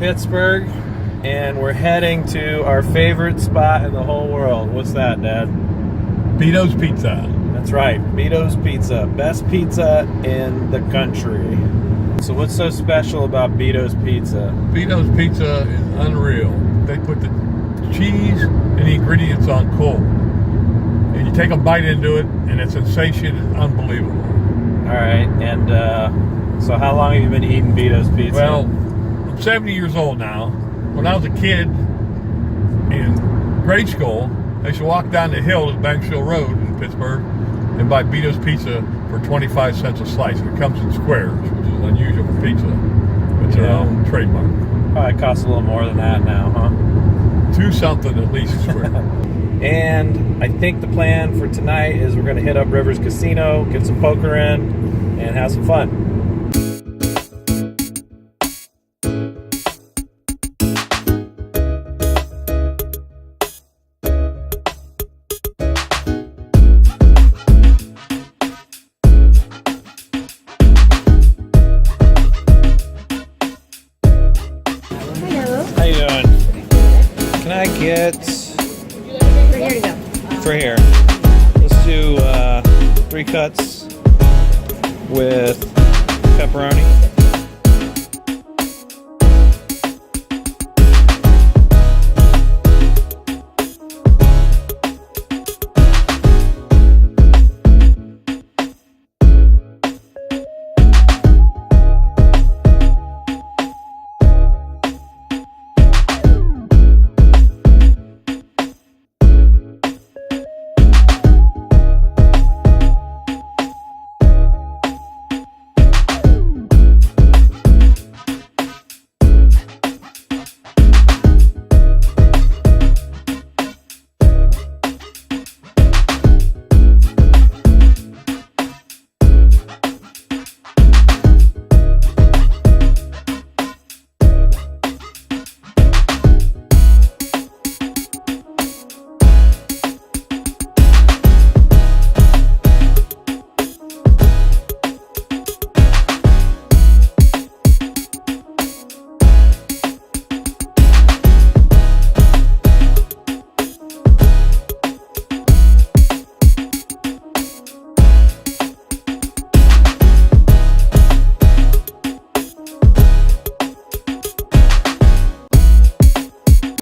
Pittsburgh, and we're heading to our favorite spot in the whole world. What's that, Dad? Beato's Pizza. That's right, Beato's Pizza. Best pizza in the country. So what's so special about Beato's Pizza? Beato's Pizza is unreal. They put the cheese and the ingredients on cold. And you take a bite into it, and the sensation is unbelievable. All right, and so how long have you been eating Beato's Pizza? Well, I'm 70 years old now. When I was a kid in grade school, I used to walk down the hill to Banksville Road in Pittsburgh and buy Beato's Pizza for 25 cents a slice. It comes in squares, which is unusual for pizza. It's their own trademark. Probably costs a little more than that now, huh? $2 something at least a square. And I think the plan for tonight is we're going to hit up Rivers Casino, get some poker in, and have some fun. How you doing? Can I get... Here you go. For here. Let's do 3 cuts with pepperoni.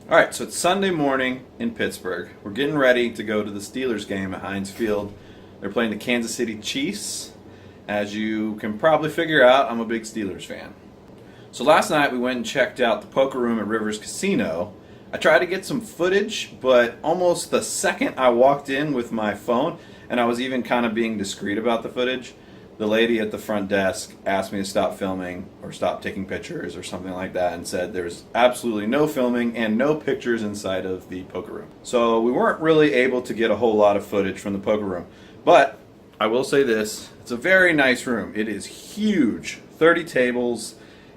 All right, so it's Sunday morning in Pittsburgh. We're getting ready to go to the Steelers game at Heinz Field. They're playing the Kansas City Chiefs. As you can probably figure out, I'm a big Steelers fan. So last night we went and checked out the poker room at Rivers Casino. I tried to get some footage, but almost the second I walked in with my phone, and I was even kind of being discreet about the footage, the lady at the front desk asked me to stop filming or stop taking pictures or something like that, and said there's absolutely no filming and no pictures inside of the poker room. So we weren't really able to get a whole lot of footage from the poker room. But I will say this, it's a very nice room. It is huge, 30 tables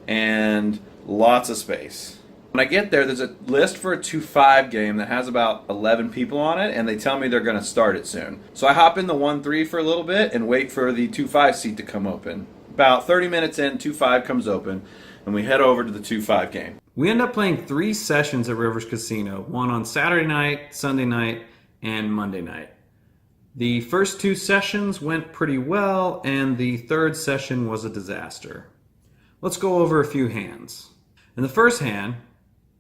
and lots of space. When I get there, there's a list for a 2-5 game that has about 11 people on it, and they tell me they're going to start it soon. So I hop in the 1-3 for a little bit and wait for the 2-5 seat to come open. About 30 minutes in, 2-5 comes open, and we head over to the 2-5 game. We end up playing 3 sessions at Rivers Casino, one on Saturday night, Sunday night, and Monday night. The first 2 sessions went pretty well, and the third session was a disaster. Let's go over a few hands. In the first hand,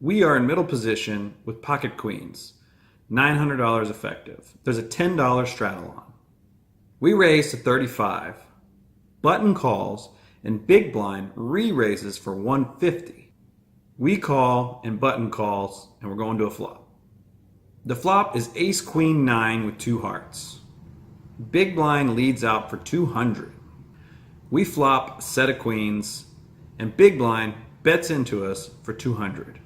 we are in middle position with pocket queens, $900 effective. There's a $10 straddle on. We raise to 35. Button calls and big blind re-raises for 150. We call and button calls, and we're going to a flop. The flop is ace queen 9 with 2 hearts. Big blind leads out for 200. We flop a set of queens, and big blind bets into us for 200.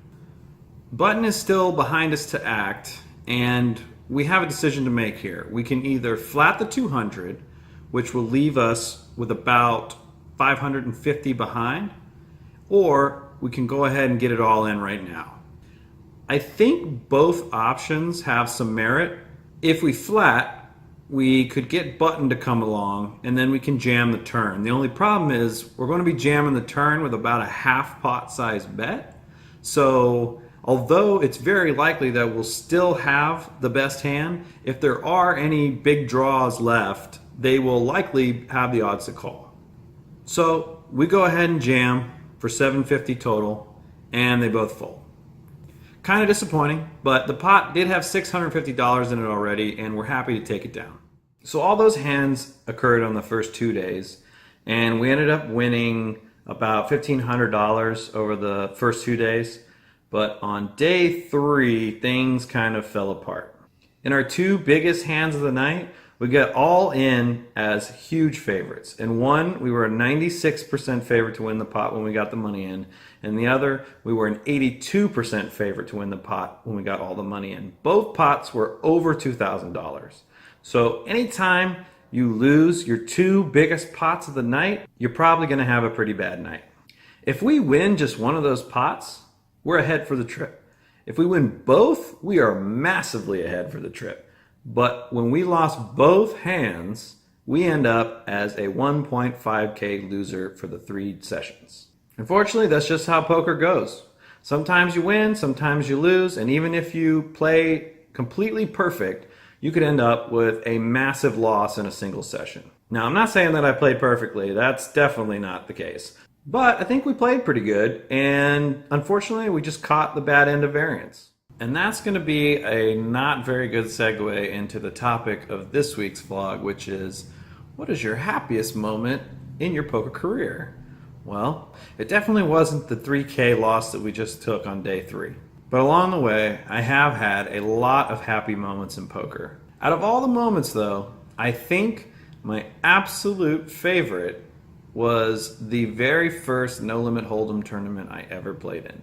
Button is still behind us to act, and we have a decision to make here. We can either flat the 200, which will leave us with about 550 behind, or we can go ahead and get it all in right now. I think both options have some merit. If we flat, we could get button to come along, and then we can jam the turn. The only problem is we're going to be jamming the turn with about a half pot size bet. So although it's very likely that we'll still have the best hand, if there are any big draws left, they will likely have the odds to call. So we go ahead and jam for $750 total, and they both fold. Kind of disappointing, but the pot did have $650 in it already, and we're happy to take it down. So all those hands occurred on the first 2 days, and we ended up winning about $1,500 over the first 2 days. But on day 3, things kind of fell apart. In our 2 biggest hands of the night, we got all in as huge favorites. In one, we were a 96% favorite to win the pot when we got the money in. In the other, we were an 82% favorite to win the pot when we got all the money in. Both pots were over $2,000. So anytime you lose your 2 biggest pots of the night, you're probably going to have a pretty bad night. If we win just one of those pots, we're ahead for the trip. If we win both, we are massively ahead for the trip. But when we lost both hands, we end up as a 1.5K loser for the 3 sessions. Unfortunately, that's just how poker goes. Sometimes you win, sometimes you lose, and even if you play completely perfect, you could end up with a massive loss in a single session. Now, I'm not saying that I played perfectly. That's definitely not the case. But I think we played pretty good, and unfortunately, we just caught the bad end of variance. And that's going to be a not very good segue into the topic of this week's vlog, which is, what is your happiest moment in your poker career? Well, it definitely wasn't the 3K loss that we just took on day 3. But along the way, I have had a lot of happy moments in poker. Out of all the moments, though, I think my absolute favorite was the very first No Limit Hold'em tournament I ever played in. It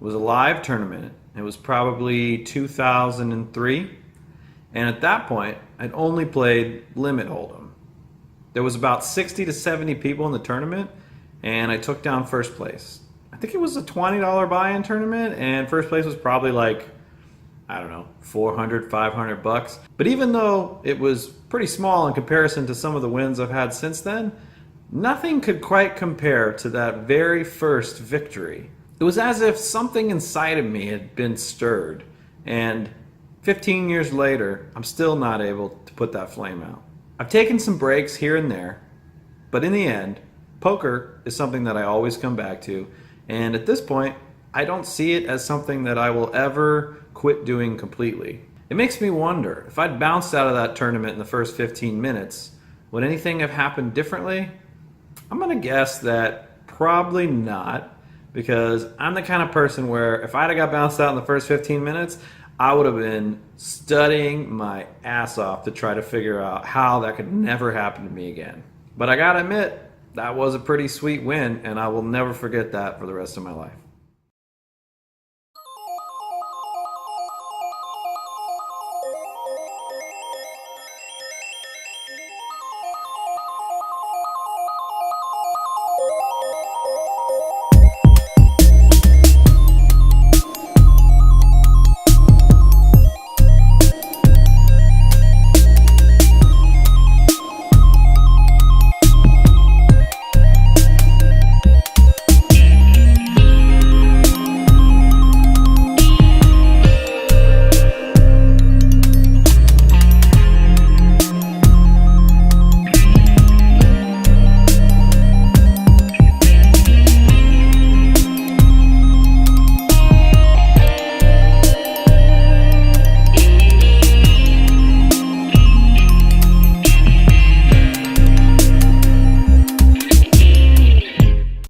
was a live tournament. It was probably 2003, and at that point, I'd only played Limit Hold'em. There was about 60 to 70 people in the tournament, and I took down first place. I think it was a $20 buy-in tournament, and first place was probably like, I don't know, $400, $500. But even though it was pretty small in comparison to some of the wins I've had since then, nothing could quite compare to that very first victory. It was as if something inside of me had been stirred, and 15 years later, I'm still not able to put that flame out. I've taken some breaks here and there, but in the end, poker is something that I always come back to, and at this point, I don't see it as something that I will ever quit doing completely. It makes me wonder, if I'd bounced out of that tournament in the first 15 minutes, would anything have happened differently? I'm gonna guess that probably not, because I'm the kind of person where if I'd have got bounced out in the first 15 minutes, I would have been studying my ass off to try to figure out how that could never happen to me again. But I gotta admit, that was a pretty sweet win, and I will never forget that for the rest of my life.